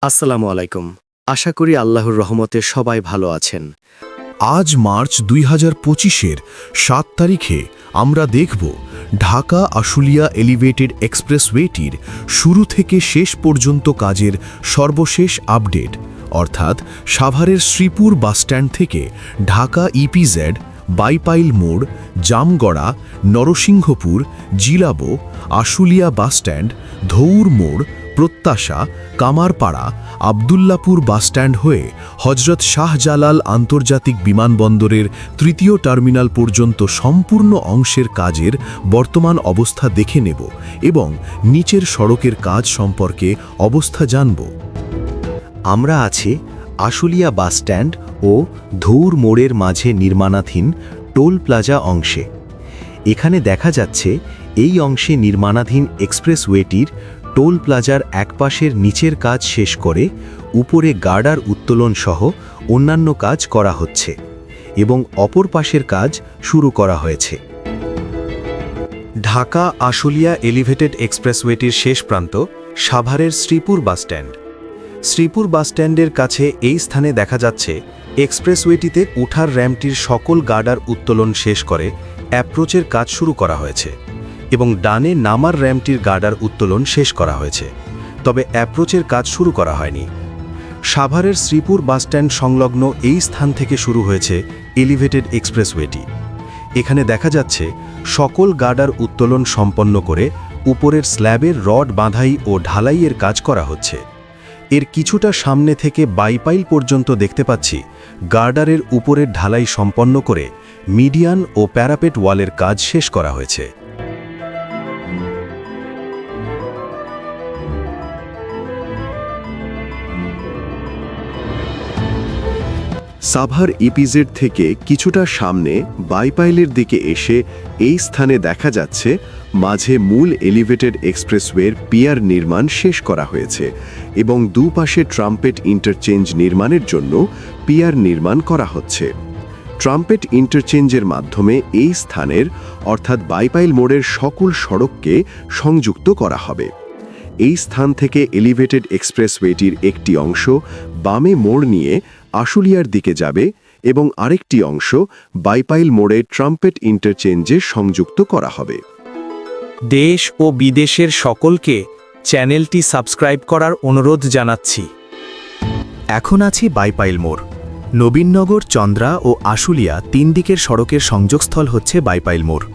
আসসালামু আলাইকুম। আশা করি আল্লাহর রহমতে সবাই ভালো আছেন। আজ মার্চ 2025-এর 7 তারিখে আমরা দেখব ঢাকা আশুলিয়া এলিভেটেড এক্সপ্রেসওয়েটির শুরু থেকে শেষ পর্যন্ত কাজের সর্বশেষ আপডেট, অর্থাৎ সাভারের শ্রীপুর বাসস্ট্যান্ড থেকে ঢাকা ইপিজেড, বাইপাইল মোড়, জামগড়া, নরসিংহপুর, জিলাবো, আশুলিয়া বাসস্ট্যান্ড, ধৌর মোড়, প্রত্যাশা, কামারপাড়া, আবদুল্লাপুর বাসস্ট্যান্ড হয়ে হজরত শাহজালাল আন্তর্জাতিক বিমানবন্দরের তৃতীয় টার্মিনাল পর্যন্ত সম্পূর্ণ অংশের কাজের বর্তমান অবস্থা দেখে নেব এবং নিচের সড়কের কাজ সম্পর্কে অবস্থা জানব। আমরা আছি আশুলিয়া বাসস্ট্যান্ড ও ধৌর মোড়ের মাঝে নির্মাণাধীন টোল প্লাজা অংশে। এখানে দেখা যাচ্ছে এই অংশে নির্মাণাধীন এক্সপ্রেসওয়েটির টোল প্লাজার একপাশের নিচের কাজ শেষ করে উপরে গার্ডার উত্তোলন সহ অন্যান্য কাজ করা হচ্ছে এবং অপর পাশের কাজ শুরু করা হয়েছে। ঢাকা আশুলিয়া এলিভেটেড এক্সপ্রেসওয়েটির শেষ প্রান্ত সাভারের শ্রীপুর বাসস্ট্যান্ড। শ্রীপুর বাসস্ট্যান্ডের কাছে এই স্থানে দেখা যাচ্ছে এক্সপ্রেসওয়েটিতে ওঠার র্যাম্পটির সকল গার্ডার উত্তোলন শেষ করে অ্যাপ্রোচের কাজ শুরু করা হয়েছে এবং ডানে নামার র্যাম্পটির গার্ডার উত্তোলন শেষ করা হয়েছে, তবে অ্যাপ্রোচের কাজ শুরু করা হয়নি। সাভারের শ্রীপুর বাসস্ট্যান্ড সংলগ্ন এই স্থান থেকে শুরু হয়েছে এলিভেটেড এক্সপ্রেসওয়েটি। এখানে দেখা যাচ্ছে সকল গার্ডার উত্তোলন সম্পন্ন করে উপরের স্ল্যাবের রড বাঁধাই ও ঢালাইয়ের কাজ করা হচ্ছে। এর কিছুটা সামনে থেকে বাইপাইল পর্যন্ত দেখতে পাচ্ছি গার্ডারের উপরের ঢালাই সম্পন্ন করে মিডিয়ান ও প্যারাপেট ওয়ালের কাজ শেষ করা হয়েছে। সাভার ইপিজেড থেকে কিছুটা সামনে বাইপাইলের দিকে এসে এই স্থানে দেখা যাচ্ছে মাঝে মূল এলিভেটেড এক্সপ্রেসওয়ের পিয়ার নির্মাণ শেষ করা হয়েছে এবং দুপাশে ট্রাম্পেট ইন্টারচেঞ্জ নির্মাণের জন্য পিয়ার নির্মাণ করা হচ্ছে। ট্রাম্পেট ইন্টারচেঞ্জের মাধ্যমে এই স্থানের অর্থাৎ বাইপাইল মোড়ের সকল সড়ককে সংযুক্ত করা হবে। এই স্থান থেকে এলিভেটেড এক্সপ্রেসওয়েটির একটি অংশ বামে মোড় নিয়ে আশুলিয়ার দিকে যাবে এবং আরেকটি অংশ বাইপাইল মোড়ে ট্রাম্পেট ইন্টারচেঞ্জে সংযুক্ত করা হবে। দেশ ও বিদেশের সকলকে চ্যানেলটি সাবস্ক্রাইব করার অনুরোধ জানাচ্ছি। এখন আছি বাইপাইল মোড়। নবীননগর, চন্দ্রা ও আশুলিয়া তিন দিকের সড়কের সংযোগস্থল হচ্ছে বাইপাইল মোড়।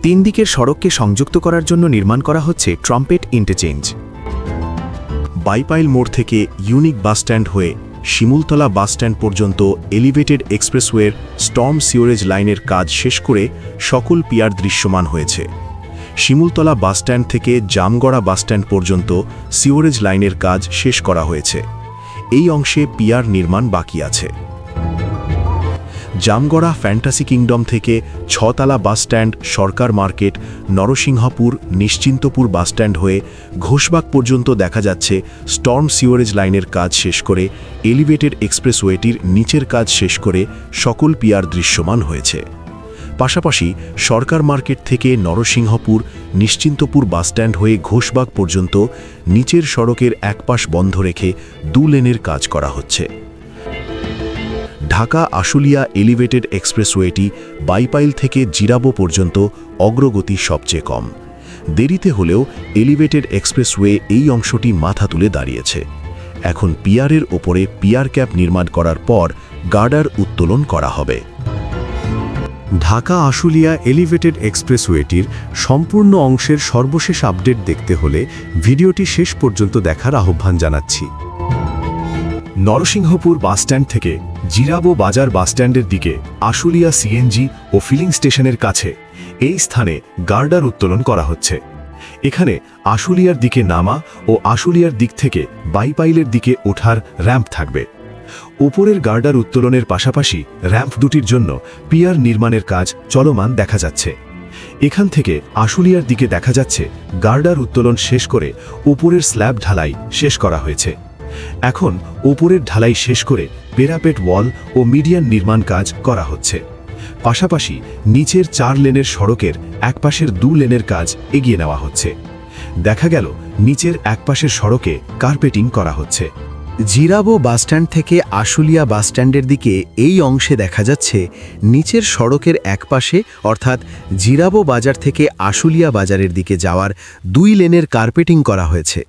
তিন দিকের সড়ককে সংযুক্ত করার জন্য নির্মাণ করা হচ্ছে ট্রাম্পেট ইন্টারচেঞ্জ। বাইপাইল মোড় থেকে ইউনিক বাসস্ট্যান্ড হয়ে শিমুলতলা বাসস্ট্যান্ড পর্যন্ত এলিভেটেড এক্সপ্রেসওয়ের স্টর্ম সিওরেজ লাইনের কাজ শেষ করে সকল পিয়ার দৃশ্যমান হয়েছে। শিমুলতলা বাসস্ট্যান্ড থেকে জামগড়া বাসস্ট্যান্ড পর্যন্ত সিওরেজ লাইনের কাজ শেষ করা হয়েছে। এই অংশে পিয়ার নির্মাণ বাকি আছে। জামগড়া ফ্যান্টাসি কিংডম থেকে ছতলা বাসস্ট্যান্ড, সরকার মার্কেট, নরসিংহপুর, নিশ্চিন্তপুর বাসস্ট্যান্ড হয়ে ঘোষবাগ পর্যন্ত দেখা যাচ্ছে স্টর্ম সিওরেজ লাইনের কাজ শেষ করে এলিভেটেড এক্সপ্রেসওয়েটির নিচের কাজ শেষ করে সকল পিয়ার দৃশ্যমান হয়েছে। পাশাপাশি সরকার মার্কেট থেকে নরসিংহপুর, নিশ্চিন্তপুর বাসস্ট্যান্ড হয়ে ঘোষবাগ পর্যন্ত নিচের সড়কের একপাশ বন্ধ রেখে 2 লেনের কাজ করা হচ্ছে। ঢাকা আশুলিয়া এলিভেটেড এক্সপ্রেসওয়েটি বাইপাইল থেকে জিরাবো পর্যন্ত অগ্রগতি সবচেয়ে কম। দেরিতে হলেও এলিভেটেড এক্সপ্রেসওয়ে এই অংশটি মাথা তুলে দাঁড়িয়েছে। এখন পিয়ারের ওপরে পিয়ার ক্যাপ নির্মাণ করার পর গার্ডার উত্তোলন করা হবে। ঢাকা আশুলিয়া এলিভেটেড এক্সপ্রেসওয়েটির সম্পূর্ণ অংশের সর্বশেষ আপডেট দেখতে হলে ভিডিওটি শেষ পর্যন্ত দেখার আহ্বান জানাচ্ছি। নরসিংহপুর বাসস্ট্যান্ড থেকে জিরাবো বাজার বাসস্ট্যান্ডের দিকে আশুলিয়া সিএনজি ও ফিলিং স্টেশনের কাছে এই স্থানে গার্ডার উত্তোলন করা হচ্ছে। এখানে আশুলিয়ার দিকে নামা ও আশুলিয়ার দিক থেকে বাইপাইলের দিকে ওঠার র্যাম্প থাকবে। উপরের গার্ডার উত্তোলনের পাশাপাশি র্যাম্প দুটির জন্য পিয়ার নির্মাণের কাজ চলমান দেখা যাচ্ছে। এখান থেকে আশুলিয়ার দিকে দেখা যাচ্ছে গার্ডার উত্তোলন শেষ করে উপরের স্ল্যাব ঢালাই শেষ করা হয়েছে। এখন উপরের ঢালাই শেষ করে প্যারাপেট ওয়াল ও মিডিয়ান নির্মাণ কাজ করা হচ্ছে। পাশাপাশি নিচের 4 লেনের সড়কের একপাশের 2 লেনের কাজ এগিয়ে নেওয়া হচ্ছে। দেখা গেল নিচের একপাশের সড়কে কার্পেটিং করা হচ্ছে। জিরাবো বাসস্ট্যান্ড থেকে আশুলিয়া বাসস্ট্যান্ডের দিকে এই অংশে দেখা যাচ্ছে নিচের সড়কের একপাশে অর্থাৎ জিরাবো বাজার থেকে আশুলিয়া বাজারের দিকে যাওয়ার 2 লেনের কার্পেটিং করা হয়েছে।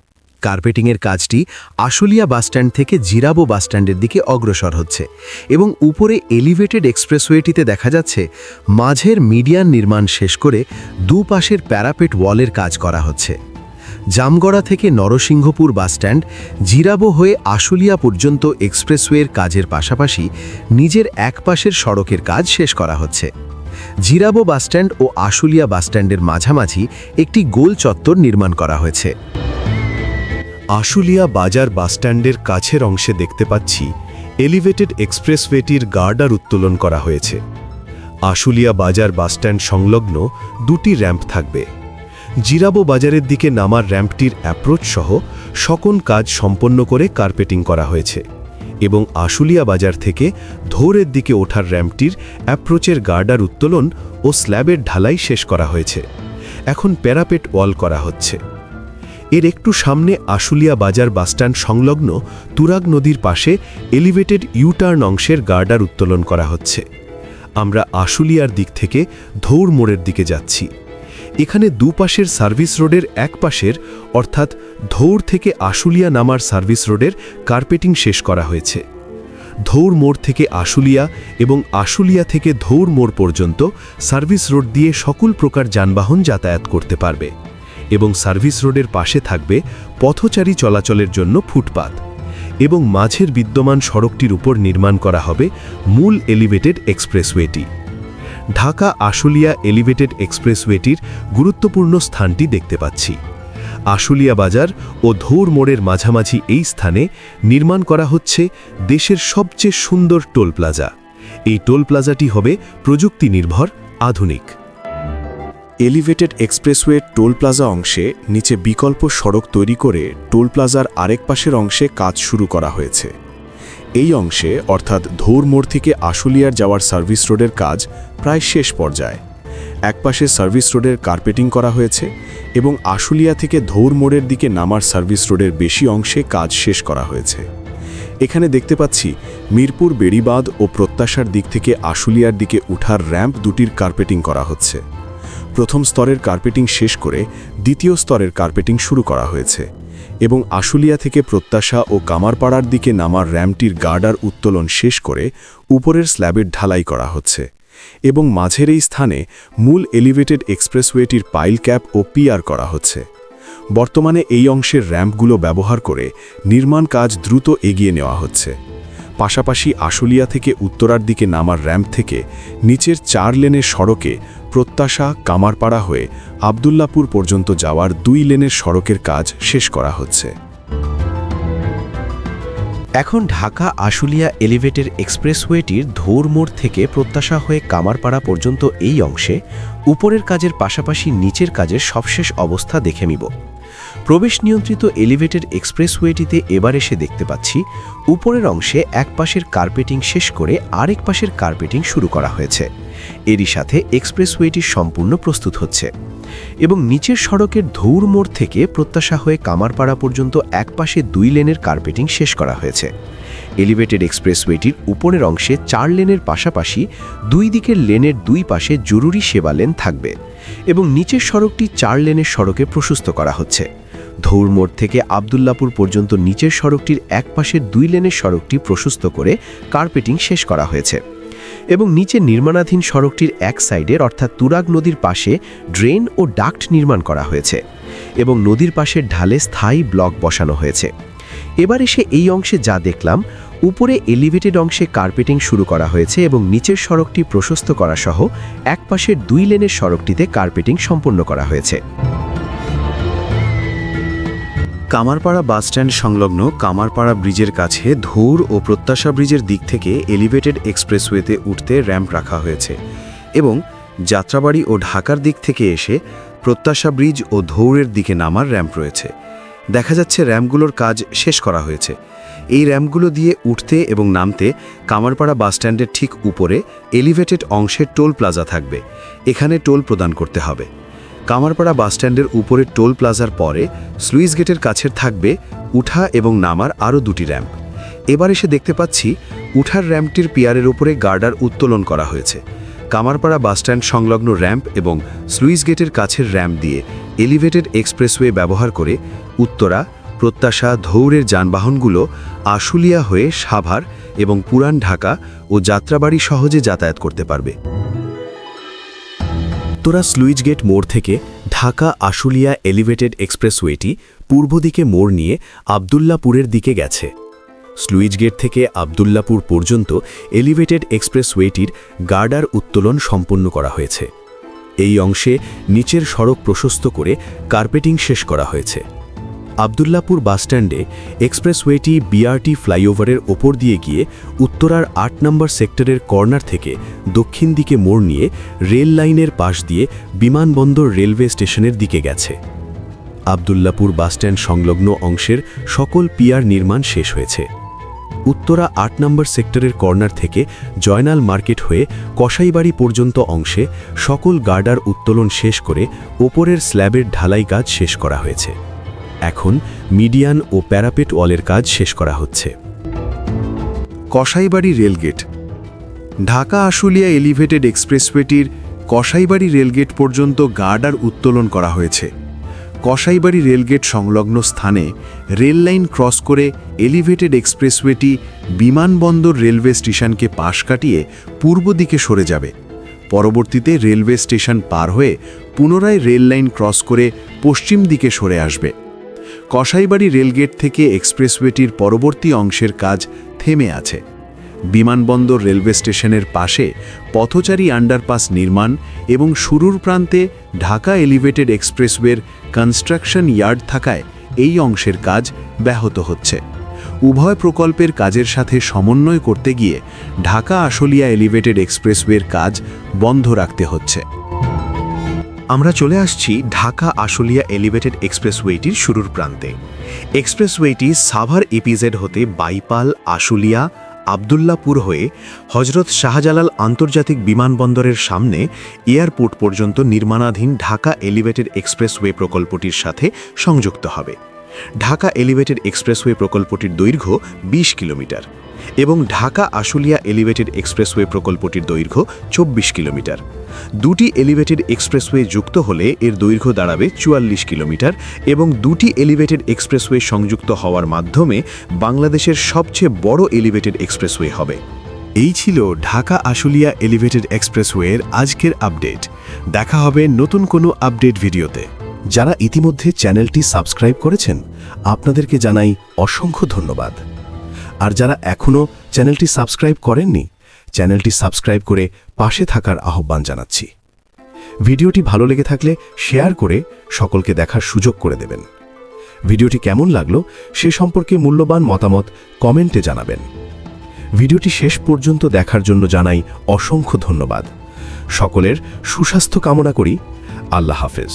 কার্পেটিংয়ের কাজটি আশুলিয়া বাসস্ট্যান্ড থেকে জিরাবো বাসস্ট্যান্ডের দিকে অগ্রসর হচ্ছে এবং উপরে এলিভেটেড এক্সপ্রেসওয়েটিতে দেখা যাচ্ছে মাঝের মিডিয়ান নির্মাণ শেষ করে দুপাশের প্যারাপেট ওয়ালের কাজ করা হচ্ছে। জামগড়া থেকে নরসিংহপুর বাসস্ট্যান্ড জিরাবো হয়ে আশুলিয়া পর্যন্ত এক্সপ্রেসওয়ের কাজের পাশাপাশি নিজের একপাশের সড়কের কাজ শেষ করা হচ্ছে। জিরাবো বাসস্ট্যান্ড ও আশুলিয়া বাসস্ট্যান্ডের মাঝামাঝি একটি গোল চত্বর নির্মাণ করা হয়েছে। আশুলিয়া বাজার বাসস্ট্যান্ডের কাছের অংশে দেখতে পাচ্ছি এলিভেটেড এক্সপ্রেসওয়েটির গার্ডার উত্তোলন করা হয়েছে। আশুলিয়া বাজার বাসস্ট্যান্ড সংলগ্ন 2টি র্যাম্প থাকবে। জিরাবো বাজারের দিকে নামার র্যাম্পটির অ্যাপ্রোচ সহ সকল কাজ সম্পন্ন করে কার্পেটিং করা হয়েছে এবং আশুলিয়া বাজার থেকে ধৌরের দিকে ওঠার র্যাম্পটির অ্যাপ্রোচের গার্ডার উত্তোলন ও স্ল্যাবের ঢালাই শেষ করা হয়েছে। এখন প্যারাপেট ওয়াল করা হচ্ছে। এর একটু সামনে আশুলিয়া বাজার বাসস্ট্যান্ড সংলগ্ন তুরাগ নদীর পাশে এলিভেটেড ইউটার্ন অংশের গার্ডার উত্তোলন করা হচ্ছে। আমরা আশুলিয়ার দিক থেকে ধৌর মোড়ের দিকে যাচ্ছি। এখানে দুপাশের সার্ভিস রোডের এক পাশের অর্থাৎ ধৌর থেকে আশুলিয়া নামার সার্ভিস রোডের কার্পেটিং শেষ করা হয়েছে। ধৌর মোড় থেকে আশুলিয়া এবং আশুলিয়া থেকে ধৌর মোড় পর্যন্ত সার্ভিস রোড দিয়ে সকল প্রকার যানবাহন যাতায়াত করতে পারবে এবং সার্ভিস রোডের পাশে থাকবে পথচারী চলাচলের জন্য ফুটপাত এবং মাঝের বিদ্যমান সড়কটির উপর নির্মাণ করা হবে মূল এলিভেটেড এক্সপ্রেসওয়েটি। ঢাকা আশুলিয়া এলিভেটেড এক্সপ্রেসওয়েটির গুরুত্বপূর্ণ স্থানটি দেখতে পাচ্ছি। আশুলিয়া বাজার ও ধৌর মোড়ের মাঝামাঝি এই স্থানে নির্মাণ করা হচ্ছে দেশের সবচেয়ে সুন্দর টোল প্লাজা। এই টোল প্লাজাটি হবে প্রযুক্তি নির্ভর, আধুনিক। এলিভেটেড এক্সপ্রেসওয়ে টোল প্লাজা অংশে নিচে বিকল্প সড়ক তৈরি করে টোল প্লাজার আরেক পাশের অংশে কাজ শুরু করা হয়েছে। এই অংশে অর্থাৎ ধৌর মোড় থেকে আশুলিয়ার যাওয়ার সার্ভিস রোডের কাজ প্রায় শেষ পর্যায়ে। একপাশে সার্ভিস রোডের কার্পেটিং করা হয়েছে এবং আশুলিয়া থেকে ধৌর মোড়ের দিকে নামার সার্ভিস রোডের বেশি অংশে কাজ শেষ করা হয়েছে। এখানে দেখতে পাচ্ছি মিরপুর বেড়িবাঁধ ও প্রত্যাশার দিক থেকে আশুলিয়ার দিকে উঠার র্যাম্প দুটির কার্পেটিং করা হচ্ছে। প্রথম স্তরের কার্পেটিং শেষ করে দ্বিতীয় স্তরের কার্পেটিং শুরু করা হয়েছে এবং আশুলিয়া থেকে প্রত্যাশা ও কামারপাড়ার দিকে নামার র্যাম্পটির গার্ডার উত্তোলন শেষ করে উপরের স্ল্যাবের ঢালাই করা হচ্ছে এবং মাঝের এই স্থানে মূল এলিভেটেড এক্সপ্রেসওয়েটির পাইল ক্যাপ ও পিআর করা হচ্ছে। বর্তমানে এই অংশের র্যাম্পগুলো ব্যবহার করে নির্মাণ কাজ দ্রুত এগিয়ে নেওয়া হচ্ছে। পাশাপাশি আশুলিয়া থেকে উত্তরার দিকে নামার র্যাম্প থেকে নিচের 4 লেনের সড়কে প্রত্যাশা কামারপাড়া হয়ে আবদুল্লাপুর পর্যন্ত যাওয়ার 2 লেনের সড়কের কাজ শেষ করা হচ্ছে। এখন ঢাকা আশুলিয়া এলিভেটেড এক্সপ্রেসওয়েটির ধৌর মোড় থেকে প্রত্যাশা হয়ে কামারপাড়া পর্যন্ত এই অংশে উপরের কাজের পাশাপাশি নিচের কাজের সবশেষ অবস্থা দেখে নিব। প্রবেশ নিয়ন্ত্রিত এলিভেটেড এক্সপ্রেসওয়েটিতে এবার এসে দেখতে পাচ্ছি উপরের অংশে এক পাশের কার্পেটিং শেষ করে আরেক পাশের কার্পেটিং শুরু করা হয়েছে। এরই সাথে এক্সপ্রেসওয়েটি সম্পূর্ণ প্রস্তুত হচ্ছে এবং নিচের সড়কের ধৌর মোড় থেকে প্রত্যাশা হয়ে কামারপাড়া পর্যন্ত এক পাশে 2 লেনের কার্পেটিং শেষ করা হয়েছে। এলিভেটেড এক্সপ্রেসওয়েটির উপরের অংশে 4 লেনের পাশাপাশি 2 দিকের লেনের 2 পাশে জরুরি সেবা লেন থাকবে এবং নিচের সড়কটি 4 লেনের সড়কে প্রশস্ত করা হচ্ছে। ধৌর মোড় থেকে আবদুল্লাপুর পর্যন্ত নিচের সড়কটির এক পাশের 2 লেনের সড়কটি প্রশস্ত করে কার্পেটিং শেষ করা হয়েছে এবং নিচে নির্মাণাধীন সড়কটির এক সাইডের অর্থাৎ তুরাগ নদীর পাশে ড্রেন ও ডাক্ট নির্মাণ করা হয়েছে এবং নদীর পাশের ঢালে স্থায়ী ব্লক বসানো হয়েছে। এবার এসে এই অংশে যা দেখলাম, উপরে এলিভেটেড অংশে কার্পেটিং শুরু করা হয়েছে এবং নিচের সড়কটি প্রশস্ত করা সহ এক পাশের 2 লেনের সড়কটিতে কার্পেটিং সম্পন্ন করা হয়েছে। কামারপাড়া বাসস্ট্যান্ড সংলগ্ন কামারপাড়া ব্রিজের কাছে ধৌর ও প্রত্যাশা ব্রিজের দিক থেকে এলিভেটেড এক্সপ্রেসওয়েতে উঠতে র্যাম্প রাখা হয়েছে এবং যাত্রাবাড়ি ও ঢাকার দিক থেকে এসে প্রত্যাশা ব্রিজ ও ধৌরের দিকে নামার র্যাম্প রয়েছে। দেখা যাচ্ছে র্যাম্পগুলোর কাজ শেষ করা হয়েছে। এই র্যাম্পগুলো দিয়ে উঠতে এবং নামতে কামারপাড়া বাসস্ট্যান্ডের ঠিক উপরে এলিভেটেড অংশের টোল প্লাজা থাকবে। এখানে টোল প্রদান করতে হবে। কামারপাড়া বাসস্ট্যান্ডের উপরে টোল প্লাজার পরে স্লুইস গেটের কাছের থাকবে উঠা এবং নামার আরও 2টি র্যাম্প। এবার এসে দেখতে পাচ্ছি উঠার র্যাম্পটির পিয়ারের উপরে গার্ডার উত্তোলন করা হয়েছে। কামারপাড়া বাসস্ট্যান্ড সংলগ্ন র্যাম্প এবং স্লুইস গেটের কাছের র্যাম্প দিয়ে এলিভেটেড এক্সপ্রেসওয়ে ব্যবহার করে উত্তরা, প্রত্যাশা, ধৌরের যানবাহনগুলো আশুলিয়া হয়ে সাভার এবং পুরান ঢাকা ও যাত্রাবাড়ি সহজে যাতায়াত করতে পারবে। উত্তরা স্লুইস গেট মোড় থেকে ঢাকা আশুলিয়া এলিভেটেড এক্সপ্রেসওয়েটি পূর্ব দিকে মোড় নিয়ে আবদুল্লাপুরের দিকে গেছে। স্লুইস গেট থেকে আবদুল্লাপুর পর্যন্ত এলিভেটেড এক্সপ্রেসওয়েটির গার্ডার উত্তোলন সম্পন্ন করা হয়েছে। এই অংশে নিচের সড়ক প্রশস্ত করে কার্পেটিং শেষ করা হয়েছে। আবদুল্লাপুর বাসস্ট্যান্ডে এক্সপ্রেসওয়েটি বিআরটি ফ্লাইওভারের ওপর দিয়ে গিয়ে উত্তরার 8 নম্বর সেক্টরের কর্নার থেকে দক্ষিণ দিকে মোড় নিয়ে রেল লাইনের পাশ দিয়ে বিমানবন্দর রেলওয়ে স্টেশনের দিকে গেছে। আবদুল্লাপুর বাসস্ট্যান্ড সংলগ্ন অংশের সকল পিয়ার নির্মাণ শেষ হয়েছে। উত্তরা 8 নম্বর সেক্টরের কর্নার থেকে জয়নাল মার্কেট হয়ে কসাইবাড়ি পর্যন্ত অংশে সকল গার্ডার উত্তোলন শেষ করে ওপরের স্ল্যাবের ঢালাই কাজ শেষ করা হয়েছে। এখন মিডিয়ান ও প্যারাপেট ওয়ালের কাজ শেষ করা হচ্ছে। কসাইবাড়ি রেলগেট। ঢাকা আশুলিয়া এলিভেটেড এক্সপ্রেসওয়েটির কসাইবাড়ি রেলগেট পর্যন্ত গার্ডার উত্তোলন করা হয়েছে। কসাইবাড়ি রেলগেট সংলগ্ন স্থানে রেল লাইন ক্রস করে এলিভেটেড এক্সপ্রেসওয়েটি বিমানবন্দর রেলওয়ে স্টেশনকে পাশ কাটিয়ে পূর্ব দিকে সরে যাবে। পরবর্তীতে রেলওয়ে স্টেশন পার হয়ে পুনরায় রেল লাইন ক্রস করে পশ্চিম দিকে সরে আসবে। কসাইবাড়ি রেলগেট থেকে এক্সপ্রেসওয়েটির পরবর্তী অংশের কাজ থেমে আছে। বিমানবন্দর রেলওয়ে স্টেশনের পাশে পথচারী আন্ডারপাস নির্মাণ এবং শুরুর প্রান্তে ঢাকা এলিভেটেড এক্সপ্রেসওয়ের কনস্ট্রাকশন ইয়ার্ড থাকায় এই অংশের কাজ ব্যাহত হচ্ছে। উভয় প্রকল্পের কাজের সাথে সমন্বয় করতে গিয়ে ঢাকা আশুলিয়া এলিভেটেড এক্সপ্রেসওয়ের কাজ বন্ধ রাখতে হচ্ছে। আমরা চলে আসছি ঢাকা আশুলিয়া এলিভেটেড এক্সপ্রেসওয়েটির শুরুর প্রান্তে। এক্সপ্রেসওয়েটি সাভার ইপিজেড হতে বাইপাল, আশুলিয়া, আবদুল্লাপুর হয়ে হজরত শাহজালাল আন্তর্জাতিক বিমানবন্দরের সামনে এয়ারপোর্ট পর্যন্ত নির্মাণাধীন ঢাকা এলিভেটেড এক্সপ্রেসওয়ে প্রকল্পটির সাথে সংযুক্ত হবে। ঢাকা এলিভেটেড এক্সপ্রেসওয়ে প্রকল্পটির দৈর্ঘ্য 20 কিলোমিটার এবং ঢাকা আশুলিয়া এলিভেটেড এক্সপ্রেসওয়ে প্রকল্পটির দৈর্ঘ্য 24 কিলোমিটার। দুটি এলিভেটেড এক্সপ্রেসওয়ে যুক্ত হলে এর দৈর্ঘ্য দাঁড়াবে 44 কিলোমিটার এবং দুটি এলিভেটেড এক্সপ্রেসওয়ে সংযুক্ত হওয়ার মাধ্যমে বাংলাদেশের সবচেয়ে বড় এলিভেটেড এক্সপ্রেসওয়ে হবে। এই ছিল ঢাকা আশুলিয়া এলিভেটেড এক্সপ্রেসওয়ের আজকের আপডেট। দেখা হবে নতুন কোনো আপডেট ভিডিওতে। যারা ইতিমধ্যে চ্যানেলটি সাবস্ক্রাইব করেছেন আপনাদেরকে জানাই অসংখ্য ধন্যবাদ। আর যারা এখনও চ্যানেলটি সাবস্ক্রাইব করেননি চ্যানেলটি সাবস্ক্রাইব করে পাশে থাকার আহ্বান জানাচ্ছি। ভিডিওটি ভালো লেগে থাকলে শেয়ার করে সকলকে দেখার সুযোগ করে দেবেন। ভিডিওটি কেমন লাগলো সে সম্পর্কে মূল্যবান মতামত কমেন্টে জানাবেন। ভিডিওটি শেষ পর্যন্ত দেখার জন্য জানাই অসংখ্য ধন্যবাদ। সকলের সুস্বাস্থ্য কামনা করি। আল্লাহ হাফেজ।